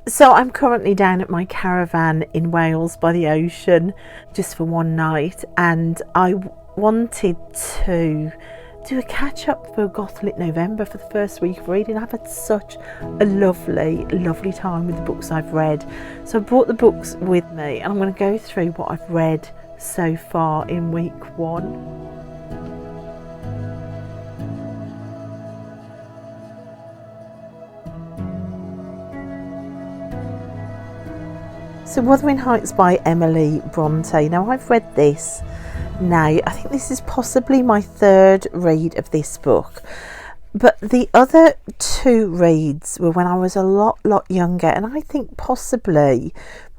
So I'm currently down at my caravan in Wales by the ocean just for one night, and I wanted to do a catch up for GothLit November for the first week of reading. I've had such a lovely time with the books I've read. So I brought the books with me and I'm going to go through what I've read so far in week one. So Weing Heights by Emily Bronte. Now I've read this now. I think this is possibly my third read of this book. But the other two reads were when I was a lot younger, and I think possibly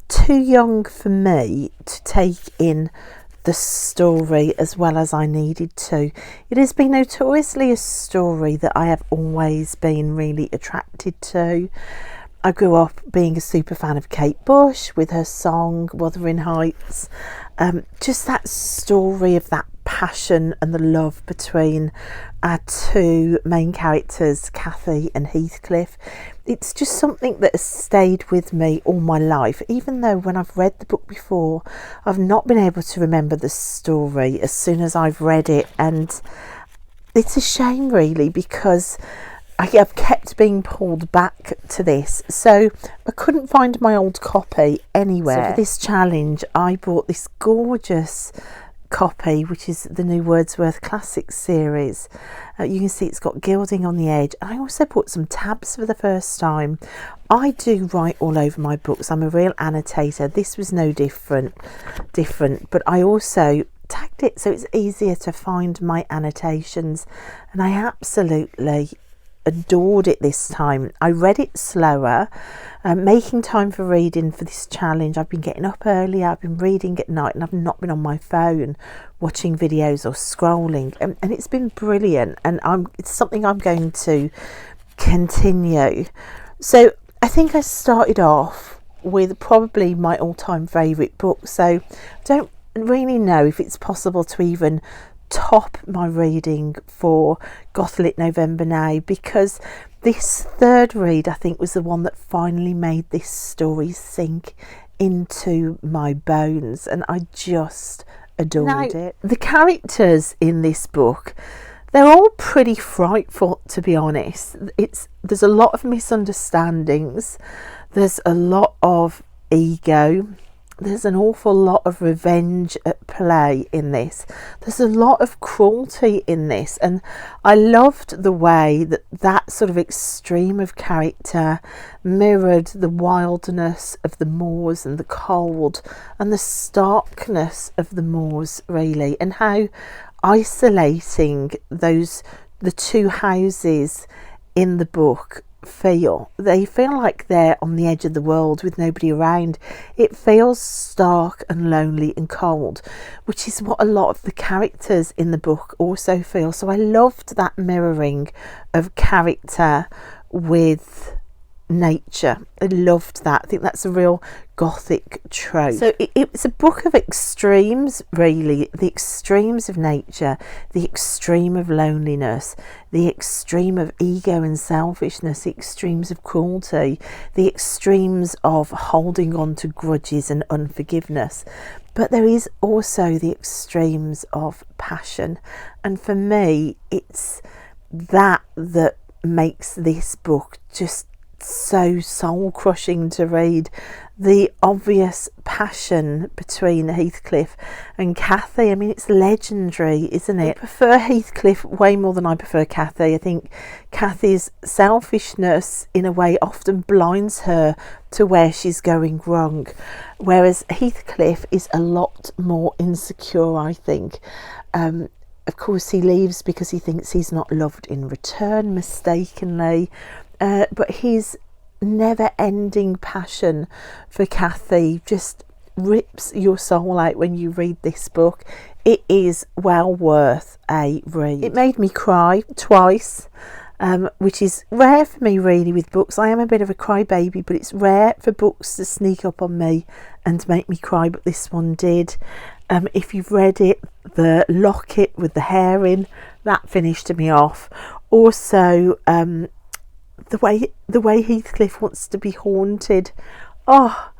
too young for me to take in the story as well as I needed to. It has been notoriously a story that I have always been really attracted to. I grew up being a super fan of Kate Bush with her song Weing Heights. Just that story of that passion and the love between our two main characters, Cathy and Heathcliff. It's just something that has stayed with me all my life, even though when I've read the book before, I've not been able to remember the story as soon as I've read it. And it's a shame really, because I have kept being pulled back to this. So I couldn't find my old copy anywhere. So for this challenge, I bought this gorgeous copy, which is the new Wordsworth Classics series. You can see it's got gilding on the edge. I also bought some tabs for the first time. I do write all over my books. I'm a real annotator. This was no different, but I also tagged it so it's easier to find my annotations, and I absolutely adored it this time. I read it slower, making time for reading for this challenge. I've been getting up early, I've been reading at night, and I've not been on my phone watching videos or scrolling, and it's been brilliant, and it's something I'm going to continue. So I think I started off with probably my all-time favourite book, so I don't really know if it's possible to even top my reading for GothLit November now, because this third read I think was the one that finally made this story sink into my bones, and I just adored it. The characters in this book, they're all pretty frightful, to be honest. There's a lot of misunderstandings, there's a lot of ego, there's an awful lot of revenge at play in this. There's a lot of cruelty in this, and I loved the way that sort of extreme of character mirrored the wildness of the moors and the cold and the starkness of the moors, really, and how isolating the two houses in the book feel. They feel like they're on the edge of the world with nobody around. It feels stark and lonely and cold, which is what a lot of the characters in the book also feel. So I loved that mirroring of character with nature. I loved that. I think that's a real Gothic trope. So it's a book of extremes, really. The extremes of nature, the extreme of loneliness, the extreme of ego and selfishness, the extremes of cruelty, the extremes of holding on to grudges and unforgiveness. But there is also the extremes of passion, and for me it's that makes this book just so soul crushing to read. The obvious passion between Heathcliff and Cathy, I mean, it's legendary, isn't it? I prefer Heathcliff way more than I prefer Cathy. I think Cathy's selfishness in a way often blinds her to where she's going wrong, whereas Heathcliff is a lot more insecure, I think. Of course he leaves because he thinks he's not loved in return, mistakenly. But his never-ending passion for Cathy just rips your soul out when you read this book. It is well worth a read. It made me cry twice, which is rare for me really with books. I am a bit of a crybaby, but it's rare for books to sneak up on me and make me cry, but this one did. If you've read it, the locket with the hair in, that finished me off. Also, the way Heathcliff wants to be haunted. Oh,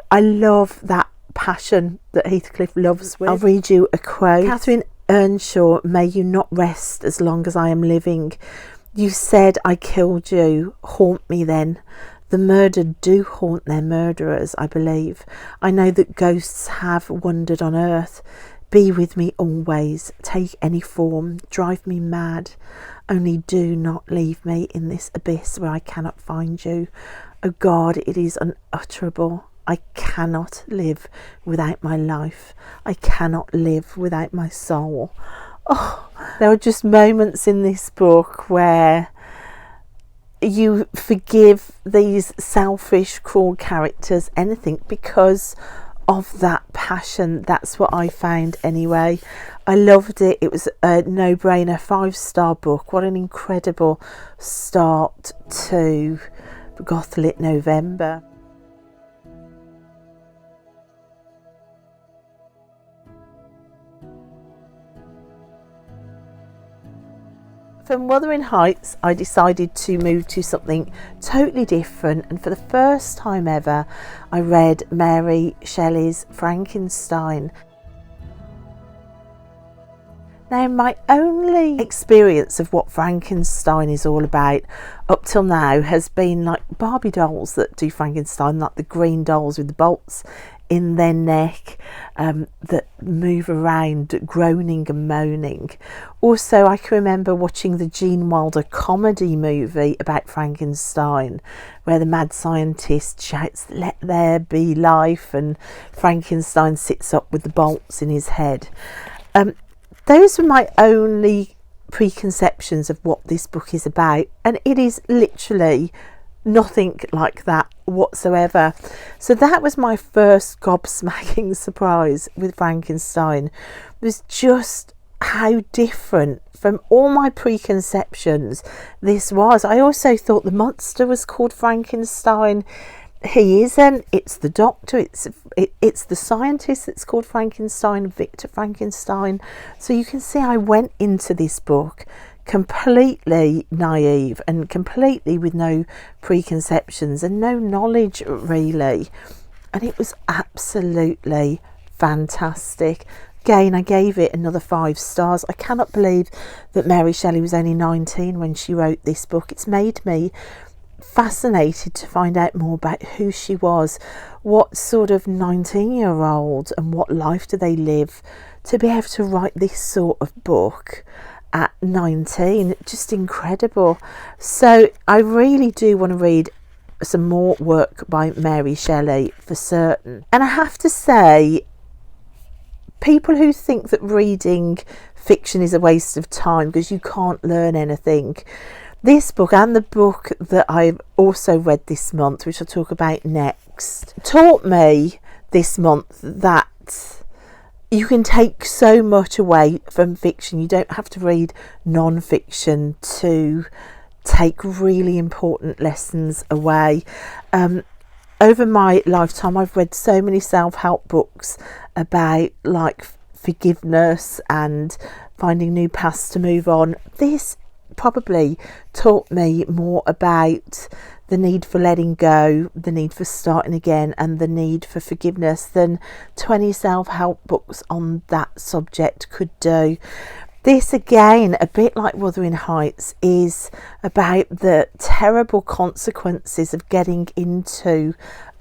I love that passion that Heathcliff loves with. I'll read you a quote. Catherine Earnshaw, may you not rest as long as I am living. You said I killed you. Haunt me then. The murdered do haunt their murderers, I believe. I know that ghosts have wandered on earth. Be with me always. Take any form. Drive me mad. Only do not leave me in this abyss where I cannot find you. Oh God, it is unutterable. I cannot live without my life. I cannot live without my soul. Oh, there are just moments in this book where you forgive these selfish, cruel characters anything because of that passion. That's what I found anyway. I loved it. It was a no-brainer, 5-star book. What an incredible start to GothLit November. From Weing Heights, I decided to move to something totally different, and for the first time ever, I read Mary Shelley's Frankenstein. Now, my only experience of what Frankenstein is all about up till now has been like Barbie dolls that do Frankenstein, like the green dolls with the bolts in their neck that move around groaning and moaning. Also, I can remember watching the Gene Wilder comedy movie about Frankenstein, where the mad scientist shouts, "Let there be life," and Frankenstein sits up with the bolts in his head. Those were my only preconceptions of what this book is about, and it is literally nothing like that whatsoever. So that was my first gobsmacking surprise with Frankenstein, was just how different from all my preconceptions this was. I also thought the monster was called Frankenstein. He isn't. It's the doctor. It's the scientist that's called Frankenstein, Victor Frankenstein. So you can see I went into this book completely naive and completely with no preconceptions and no knowledge really, and it was absolutely fantastic. Again, I gave it another 5 stars. I cannot believe that Mary Shelley was only 19 when she wrote this book. It's made me fascinated to find out more about who she was, what sort of 19-year-old and what life do they live to be able to write this sort of book at 19. Just incredible. So I really do want to read some more work by Mary Shelley for certain. And I have to say, people who think that reading fiction is a waste of time because you can't learn anything, this book and the book that I've also read this month, which I'll talk about next, taught me this month that you can take so much away from fiction. You don't have to read non-fiction to take really important lessons away. Over my lifetime, I've read so many self-help books about like forgiveness and finding new paths to move on. This probably taught me more about the need for letting go, the need for starting again, and the need for forgiveness than 20 self-help books on that subject could do. This, again, a bit like Weing Heights, is about the terrible consequences of getting into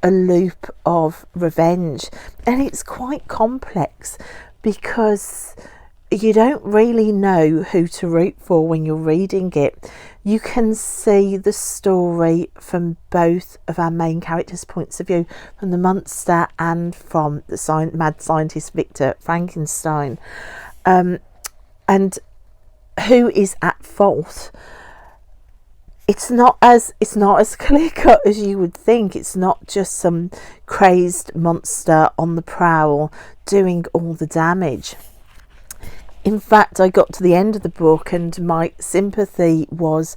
a loop of revenge. And it's quite complex because you don't really know who to root for when you're reading it. You can see the story from both of our main characters' points of view, from the monster and from the mad scientist Victor Frankenstein. And who is at fault? It's not as clear cut as you would think. It's not just some crazed monster on the prowl doing all the damage. In fact, I got to the end of the book and my sympathy was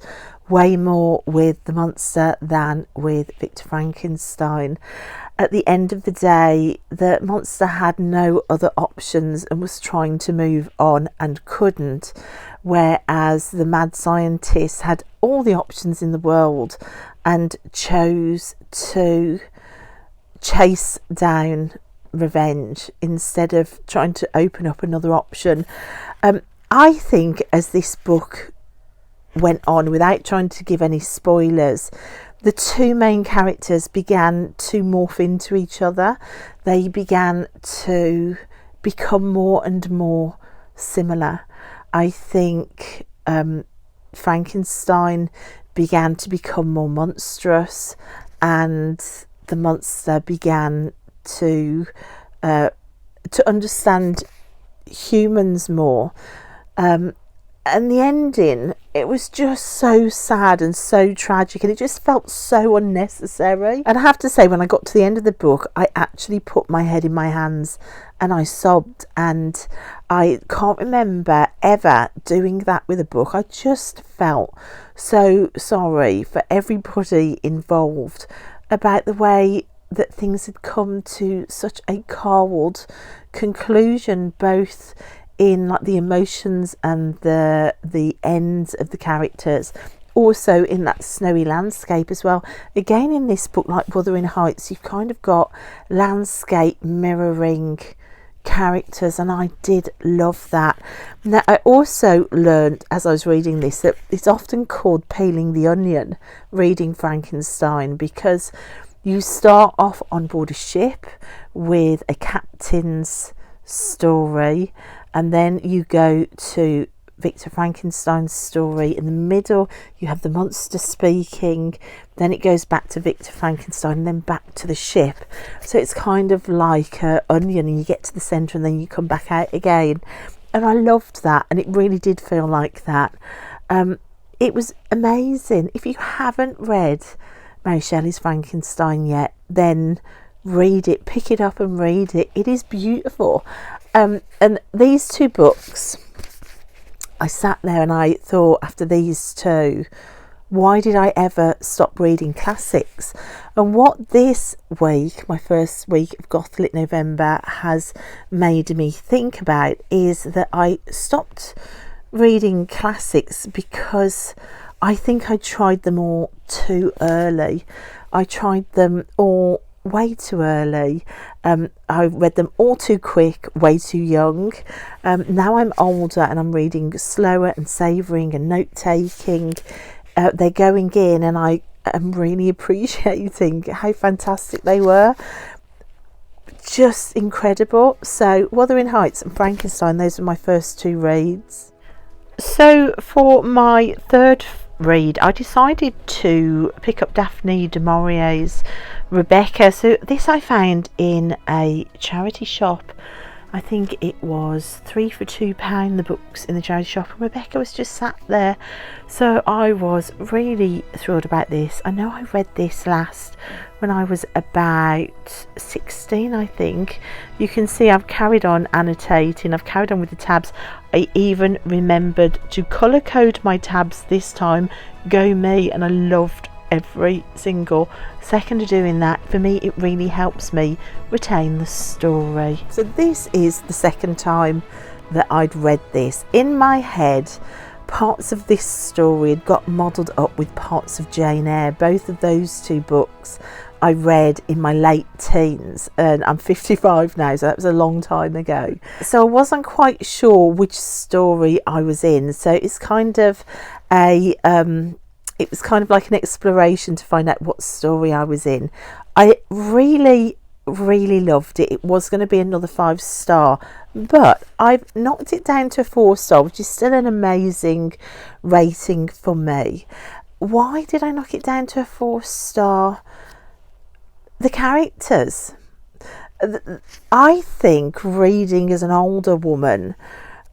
way more with the monster than with Victor Frankenstein. at the end of the day, the monster had no other options and was trying to move on and couldn't, whereas the mad scientist had all the options in the world and chose to chase down revenge instead of trying to open up another option. I think as this book went on, without trying to give any spoilers, the two main characters began to morph into each other. They began to become more and more similar. I think Frankenstein began to become more monstrous, and the monster began to understand humans more. And the ending, it was just so sad and so tragic, and it just felt so unnecessary. And I have to say, when I got to the end of the book, I actually put my head in my hands and I sobbed, and I can't remember ever doing that with a book. I just felt so sorry for everybody involved about the way that things had come to such a cold conclusion, both in like the emotions and the ends of the characters, also in that snowy landscape as well. Again, in this book, like Wuthering Heights, you've kind of got landscape mirroring characters, and I did love that. Now, I also learned as I was reading this that it's often called peeling the onion reading Frankenstein, because you start off on board a ship with a captain's story, and then you go to Victor Frankenstein's story. In the middle you have the monster speaking, then it goes back to Victor Frankenstein, and then back to the ship. So it's kind of like an onion, and you get to the centre and then you come back out again. And I loved that, and it really did feel like that. It was amazing. If you haven't read Mary Shelley's Frankenstein yet, then read it, pick it up and read it. It is beautiful. And these two books, I sat there and I thought, after these two, why did I ever stop reading classics? And what this week, my first week of GothLit November, has made me think about is that I stopped reading classics because I think I tried them all too early. I tried them all way too early. I read them all too quick, way too young. Now I'm older and I'm reading slower and savouring and note-taking. They're going in, and I am really appreciating how fantastic they were. Just incredible. So Wuthering Heights and Frankenstein, those were my first two reads. So for my third read, I decided to pick up Daphne du Maurier's Rebecca. So this I found in a charity shop. I think it was £3 for £2, the books in the charity shop, and Rebecca was just sat there. So I was really thrilled about this. I know I read this last when I was about 16, I think. You can see I've carried on annotating, I've carried on with the tabs. I even remembered to colour code my tabs this time. Go me. And I loved every single second of doing that. For me, it really helps me retain the story. So this is the second time that I'd read this. In my head, parts of this story had got modelled up with parts of Jane Eyre. Both of those two books I read in my late teens, and I'm 55 now, so that was a long time ago. So I wasn't quite sure which story I was in. So it's kind of a it was kind of like an exploration to find out what story I was in. I really loved it. It was going to be another 5-star, but I've knocked it down to a 4-star, which is still an amazing rating for me. Why did I knock it down to a 4-star? The characters. I think, reading as an older woman,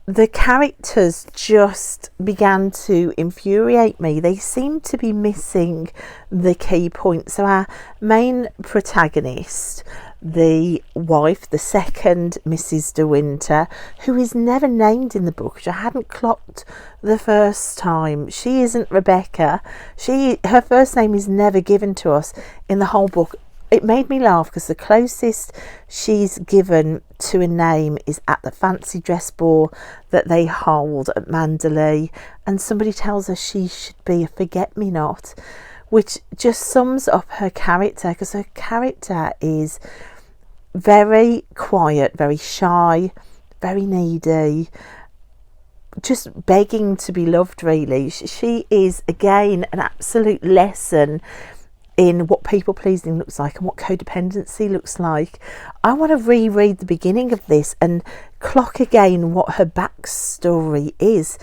the characters just began to infuriate me. They seemed to be missing the key points. So our main protagonist, the wife, the second Mrs. De Winter, who is never named in the book, which I hadn't clocked the first time. She isn't Rebecca. Her first name is never given to us in the whole book. it made me laugh because the closest she's given to a name is at the fancy dress ball that they hold at Mandalay, and somebody tells her she should be a forget-me-not, which just sums up her character, because her character is very quiet, very shy, very needy, just begging to be loved, really. She is, again, an absolute lesson in what people pleasing looks like and what codependency looks like. I want to reread the beginning of this and clock again what her backstory is,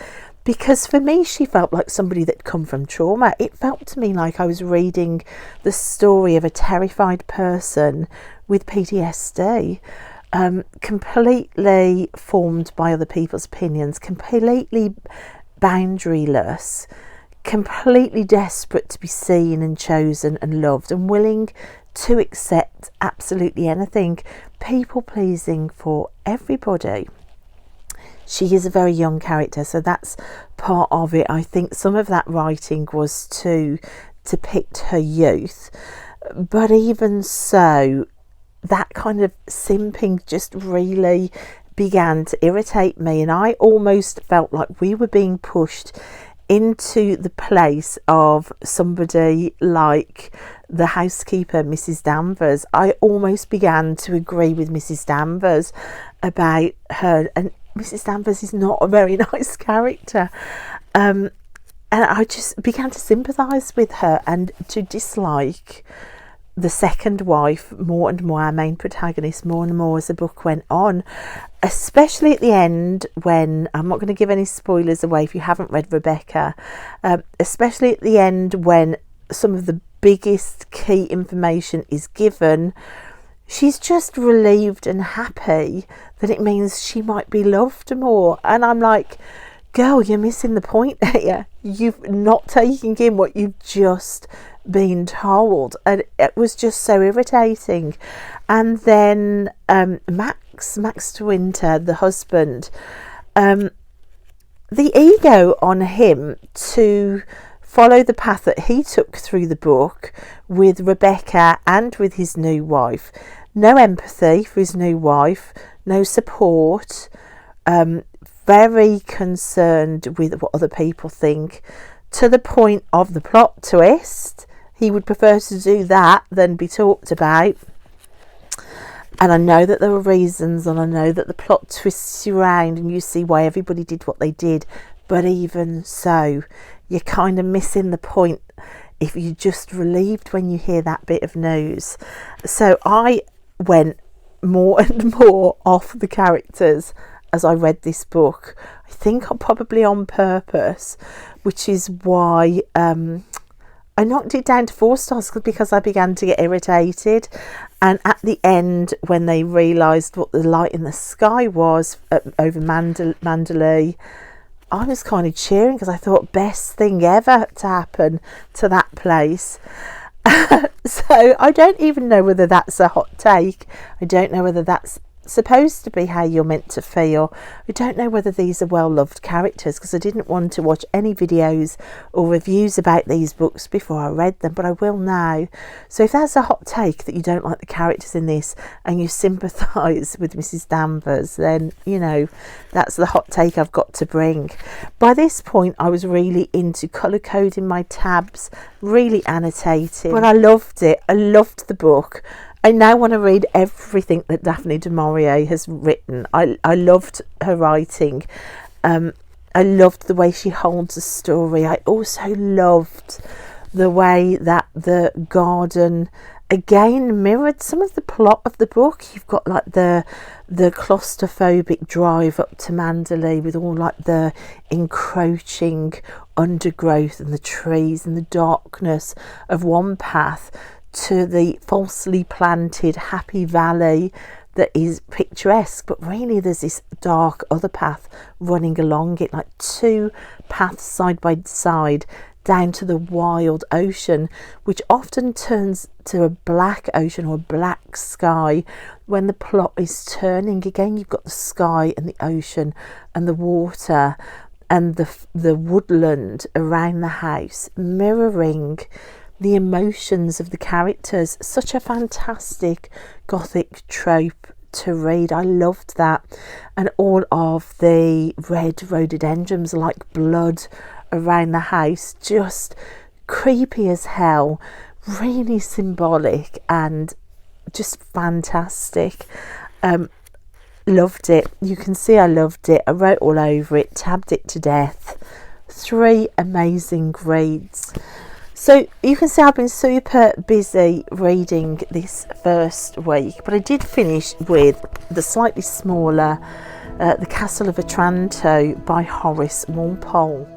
because for me she felt like somebody that come from trauma. It felt to me like I was reading the story of a terrified person with PTSD, completely formed by other people's opinions, completely boundaryless, completely desperate to be seen and chosen and loved, and willing to accept absolutely anything, people pleasing for everybody. She is a very young character, so that's part of it. I think some of that writing was to depict her youth, but even so, that kind of simping just really began to irritate me, and I almost felt like we were being pushed into the place of somebody like the housekeeper, Mrs. Danvers. I almost began to agree with Mrs. Danvers about her, and Mrs. Danvers is not a very nice character, and I just began to sympathise with her and to dislike the second wife more and more, our main protagonist, more and more as the book went on, especially at the end when, I'm not going to give any spoilers away if you haven't read Rebecca, especially at the end when some of the biggest key information is given. She's just relieved and happy that it means she might be loved more, and I'm like, girl, you're missing the point here. You've not taken in what you've just been told, and it was just so irritating. And then Max de Winter, the husband, the ego on him to follow the path that he took through the book with Rebecca and with his new wife. No empathy for his new wife, no support, very concerned with what other people think, to the point of the plot twist. He would prefer to do that than be talked about. And I know that there were reasons, and I know that the plot twists you around and you see why everybody did what they did, but even so, you're kind of missing the point if you're just relieved when you hear that bit of news. So I went more and more off the characters as I read this book. I think probably on purpose, which is why I knocked it down to 4 stars, because I began to get irritated. And at the end, when they realised what the light in the sky was over Mandalay, I was kind of cheering, because I thought, best thing ever to happen to that place. So I don't even know whether that's a hot take. I don't know whether that's supposed to be how you're meant to feel. I don't know whether these are well loved characters, because I didn't want to watch any videos or reviews about these books before I read them, but I will now. So if that's a hot take that you don't like the characters in this and you sympathise with Mrs. Danvers, then you know that's the hot take I've got to bring. By this point I was really into colour coding my tabs, really annotating, but I loved it. I loved the book. I now want to read everything that Daphne du Maurier has written. I loved her writing. I loved the way she holds a story. I also loved the way that the garden again mirrored some of the plot of the book. You've got like the claustrophobic drive up to Mandalay with all like the encroaching undergrowth and the trees and the darkness of one path, to the falsely planted happy valley that is picturesque, but really there's this dark other path running along it, like 2 paths side by side down to the wild ocean, which often turns to a black ocean or a black sky when the plot is turning. Again, you've got the sky and the ocean and the water and the woodland around the house mirroring the emotions of the characters. Such a fantastic Gothic trope to read. I loved that. And all of the red rhododendrons like blood around the house, just creepy as hell, really symbolic and just fantastic. Loved it. You can see I loved it. I wrote all over it, tabbed it to death. 3 amazing reads. So you can see I've been super busy reading this first week, but I did finish with the slightly smaller The Castle of Otranto by Horace Walpole.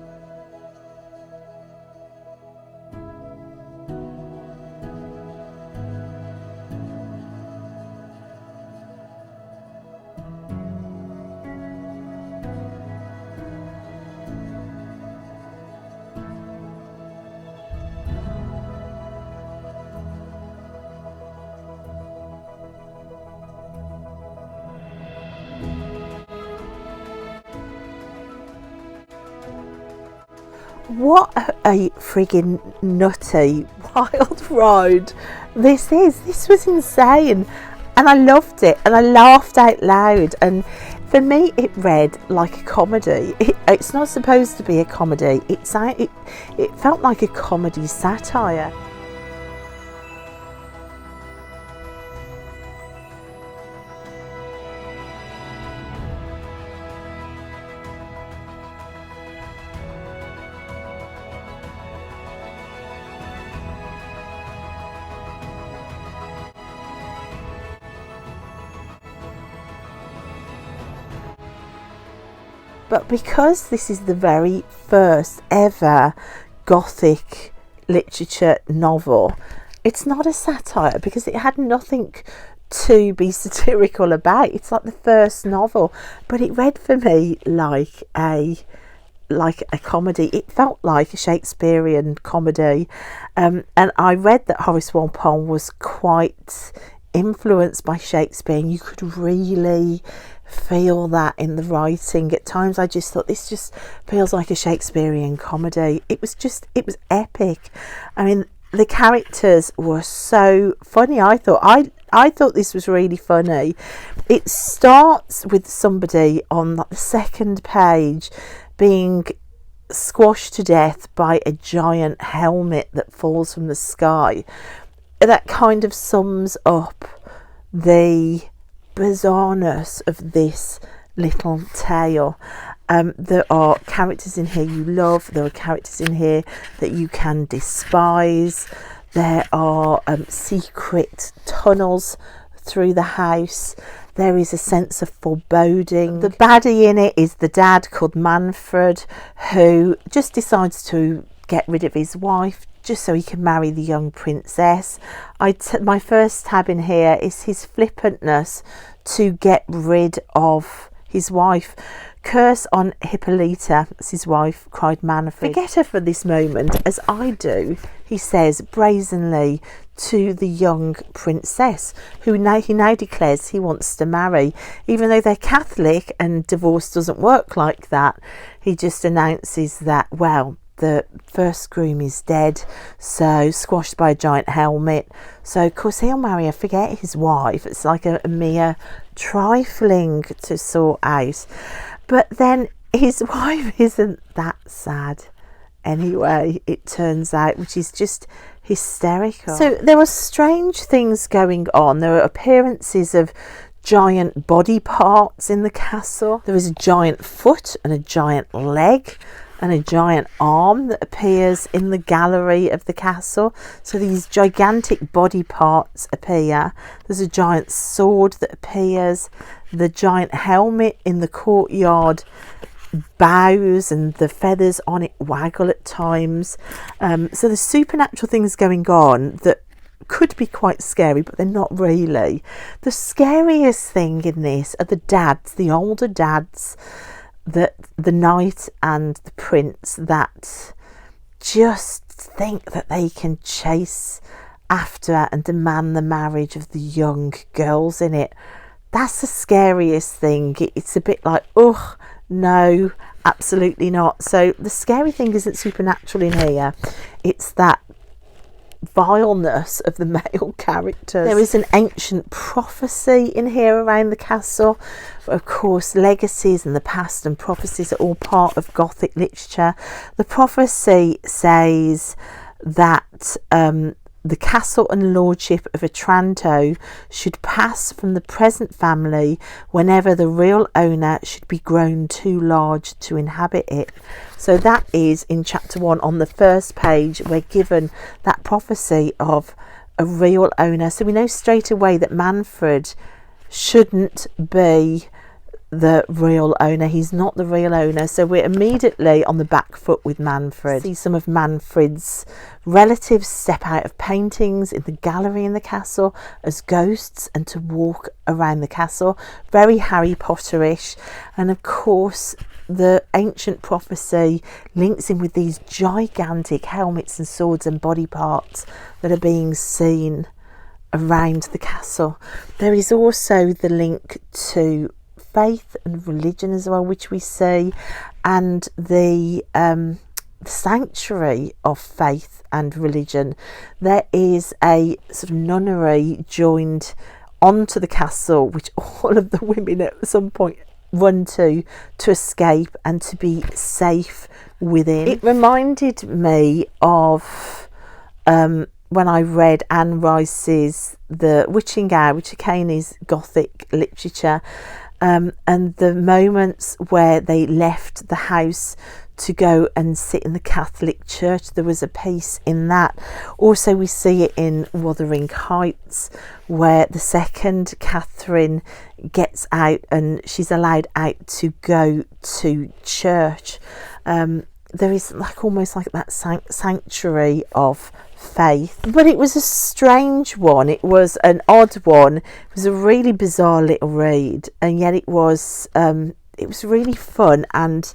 What a friggin' nutty wild ride this is. This was insane, and I loved it, and I laughed out loud. And for me, it read like a comedy. It's not supposed to be a comedy. It felt like a comedy satire. But because this is the very first ever Gothic literature novel, it's not a satire because it had nothing to be satirical about. It's like the first novel, but it read for me like a comedy. It felt like a Shakespearean comedy, and I read that Horace Walpole was quite influenced by Shakespeare, and you could really feel that in the writing. At times I just thought, this just feels like a Shakespearean comedy. It was epic. I mean, the characters were so funny. I thought this was really funny. It starts with somebody on like the second page being squashed to death by a giant helmet that falls from the sky. That kind of sums up the bizarreness of this little tale. There are characters in here you love. There are characters in here that you can despise. There are secret tunnels through the house. There is a sense of foreboding. The baddie in it is the dad called Manfred, who just decides to get rid of his wife just so he can marry the young princess. My first tab in here is his flippantness to get rid of his wife. Curse on Hippolyta, as his wife, cried Manfred. Forget her for this moment, as I do, he says brazenly to the young princess, who he now declares he wants to marry. Even though they're Catholic and divorce doesn't work like that, he just announces that, well, the first groom is dead, so squashed by a giant helmet. So of course he'll marry her, forget his wife. It's like a mere trifling to sort out. But then his wife isn't that sad anyway, it turns out, which is just hysterical. So there are strange things going on. There are appearances of giant body parts in the castle. There is a giant foot and a giant leg and a giant arm that appears in the gallery of the castle. So these gigantic body parts appear. There's a giant sword that appears. The giant helmet in the courtyard bows and the feathers on it waggle at times. So there's supernatural things going on that could be quite scary, but they're not really. The scariest thing in this are the dads, the older dads, that the knight and the prince, that just think that they can chase after and demand the marriage of the young girls in it. That's the scariest thing. It's a bit like, oh no, absolutely not. So the scary thing isn't supernatural in here. It's that vileness of the male characters. There is an ancient prophecy in here around the castle. Of course, legacies and the past and prophecies are all part of Gothic literature. The prophecy says that the castle and lordship of Atanto should pass from the present family whenever the real owner should be grown too large to inhabit it. So that is in chapter 1 on the first page. We're given that prophecy of a real owner. So we know straight away that Manfred shouldn't be the real owner. He's not the real owner, so we're immediately on the back foot with Manfred. See some of Manfred's relatives step out of paintings in the gallery in the castle as ghosts and to walk around the castle. Very Harry Potterish. And of course the ancient prophecy links in with these gigantic helmets and swords and body parts that are being seen around the castle. There is also the link to faith and religion as well, which we see, and the sanctuary of faith and religion. There is a sort of nunnery joined onto the castle, which all of the women at some point run to escape and to be safe within. It reminded me of when I read Anne Rice's The Witching Hour, which again is Gothic literature, and the moments where they left the house to go and sit in the Catholic Church. There was a piece in that. Also we see it in Weing Heights, where the second Catherine gets out and she's allowed out to go to church. There is like almost like that sanctuary of faith, but it was a strange one. It was an odd one. It was a really bizarre little read, and yet it was really fun. And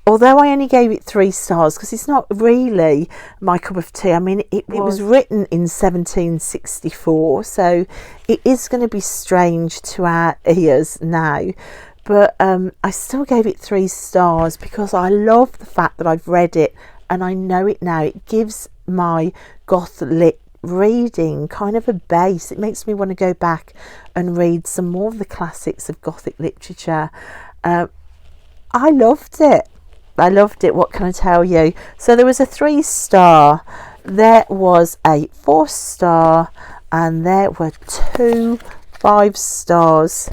although I only gave it 3 stars because it's not really my cup of tea, I mean it was written in 1764, so it is going to be strange to our ears now. But I still gave it 3 stars because I love the fact that I've read it and I know it now. It gives my GothLit reading kind of a base. It makes me want to go back and read some more of the classics of Gothic literature. I loved it. What can I tell you? So there was a 3-star, there was a 4-star, and there were 2 5-stars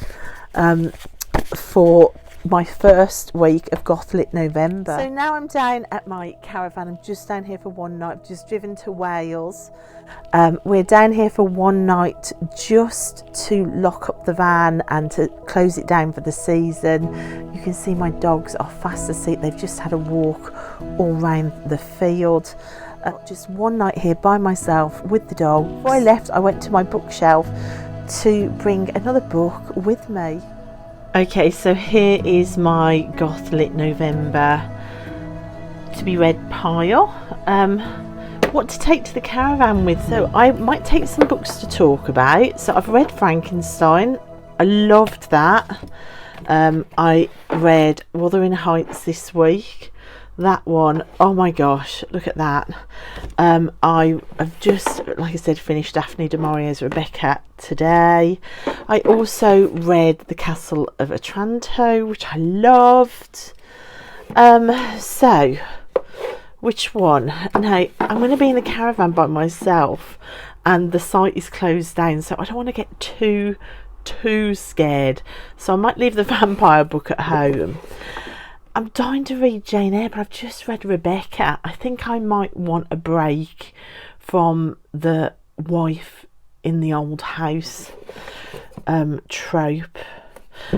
for my first week of GothLit November. So now I'm down at my caravan. I'm just down here for one night. I've just driven to Wales. We're down here for one night just to lock up the van and to close it down for the season. You can see my dogs are fast asleep. They've just had a walk all around the field. Just one night here by myself with the dog. Before I left, I went to my bookshelf to bring another book with me. Okay, so here is my GothLit November to be read pile. What to take to the caravan with. So I might take some books to talk about. So I've read Frankenstein. I loved that. I read Weing Heights this week. That one, oh my gosh, look at that. I have just, like I said, finished Daphne du Maurier's Rebecca today. I also read The Castle of Atanto, which I loved. So which one? Now I'm going to be in the caravan by myself and the site is closed down, so I don't want to get too scared, so I might leave the vampire book at home. I'm dying to read Jane Eyre, but I've just read Rebecca. I think I might want a break from the wife in the old house trope.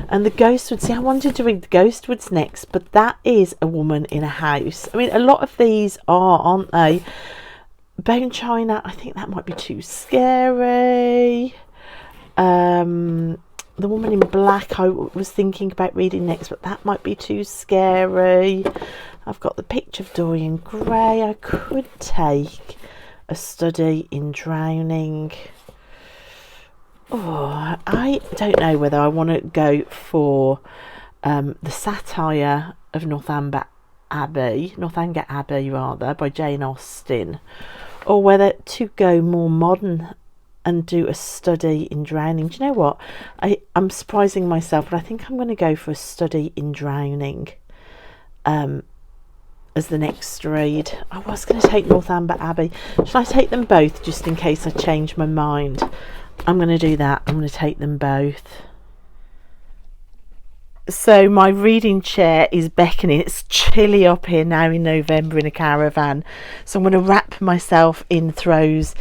And the Ghostwoods, see, I wanted to read the Ghostwoods next, but that is a woman in a house. I mean, a lot of these are, aren't they? Bone China, I think that might be too scary. The Woman in Black I was thinking about reading next, but that might be too scary. I've got The Picture of Dorian Gray. I could take A Study in Drowning. Oh, I don't know whether I want to go for the satire of Northanger Abbey by Jane Austen, or whether to go more modern and do a study in drowning. Do you know what? I'm surprising myself, but I think I'm going to go for a study in drowning as the next read. I was going to take Northanger Abbey. Should I take them both just in case I change my mind? I'm going to do that. I'm going to take them both. So my reading chair is beckoning. It's chilly up here now in November in a caravan. So I'm going to wrap myself in throws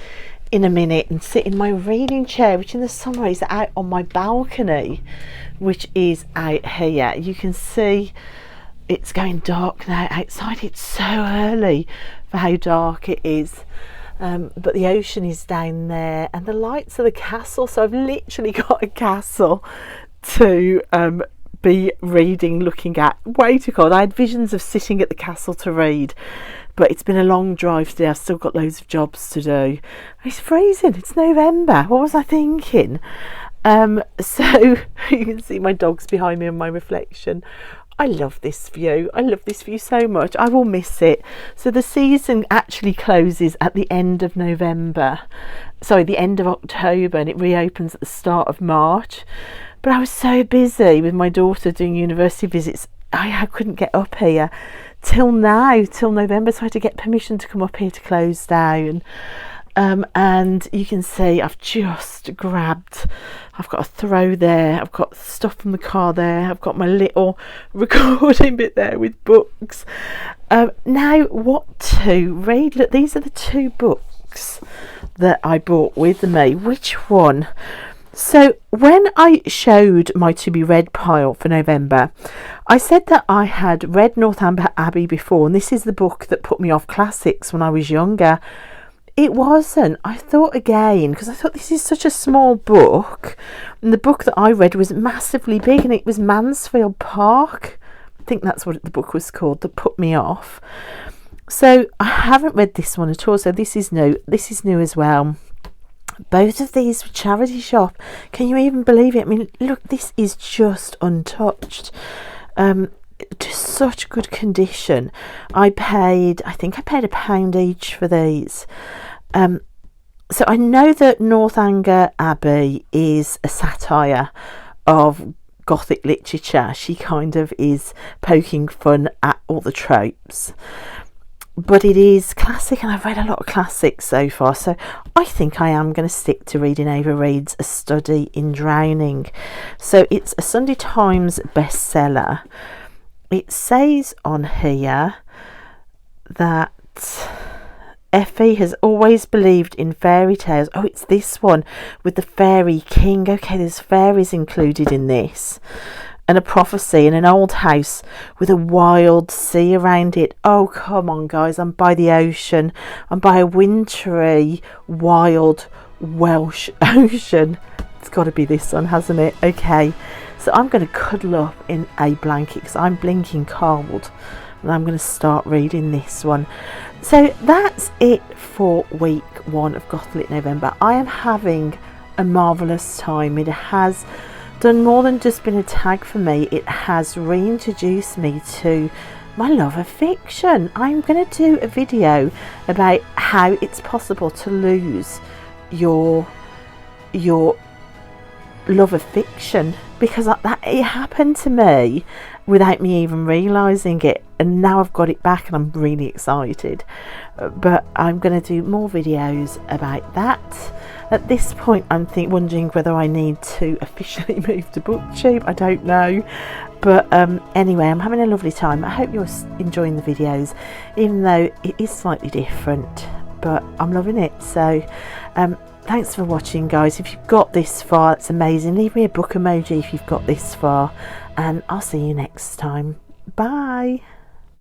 in a minute and sit in my reading chair, which in the summer is out on my balcony, which is out here. You can see it's going dark now outside. It's so early for how dark it is. But the ocean is down there and the lights of the castle. So I've literally got a castle to be reading, looking at. Way too cold. I had visions of sitting at the castle to read, but it's been a long drive today. I've still got loads of jobs to do. It's freezing. It's November. What was I thinking? So you can see my dogs behind me and my reflection. I love this view. I love this view so much. I will miss it. So the season actually closes at the end of November. Sorry, the end of October, and it reopens at the start of March. But I was so busy with my daughter doing university visits, I couldn't get up here till now, till November. So I had to get permission to come up here to close down. And you can see I've just grabbed, I've got a throw there, I've got stuff from the car there, I've got my little recording bit there with books. Now what to read? Look, these are the two books that I brought with me. Which one? So when I showed my to be read pile for November, I said that I had read Northanger Abbey before, and this is the book that put me off classics when I was younger. It wasn't. I thought again, because I thought this is such a small book, and the book that I read was massively big, and it was Mansfield Park. I think that's what the book was called, that put me off. So I haven't read this one at all, so this is new. This is new as well. Both of these were charity shop. Can you even believe it? I mean, look, this is just untouched. Just such good condition. I think I paid £1 each for these. So I know that Northanger Abbey is a satire of Gothic literature. She kind of is poking fun at all the tropes, but it is classic, and I've read a lot of classics so far, so I think I am going to stick to reading Ava Reid's A Study in Drowning. So it's a Sunday Times bestseller. It says on here that Effie has always believed in fairy tales. Oh, it's this one with the fairy king. Okay, there's fairies included in this. And a prophecy in an old house with a wild sea around it. Oh, come on, guys. I'm by the ocean. I'm by a wintry, wild Welsh ocean. It's got to be this one, hasn't it? Okay. So I'm going to cuddle up in a blanket because I'm blinking cold, and I'm going to start reading this one. So that's it for week 1 of GothLit November. I am having a marvellous time. It has done more than just been a tag for me. It has reintroduced me to my love of fiction. I'm going to do a video about how it's possible to lose your love of fiction, because that it happened to me without me even realizing it, and now I've got it back and I'm really excited. But I'm going to do more videos about that. At this point I'm wondering whether I need to officially move to BookTube. I don't know, but anyway, I'm having a lovely time. I hope you're enjoying the videos, even though it is slightly different, but I'm loving it. So thanks for watching, guys. If you've got this far, it's amazing. Leave me a book emoji if you've got this far, and I'll see you next time. Bye.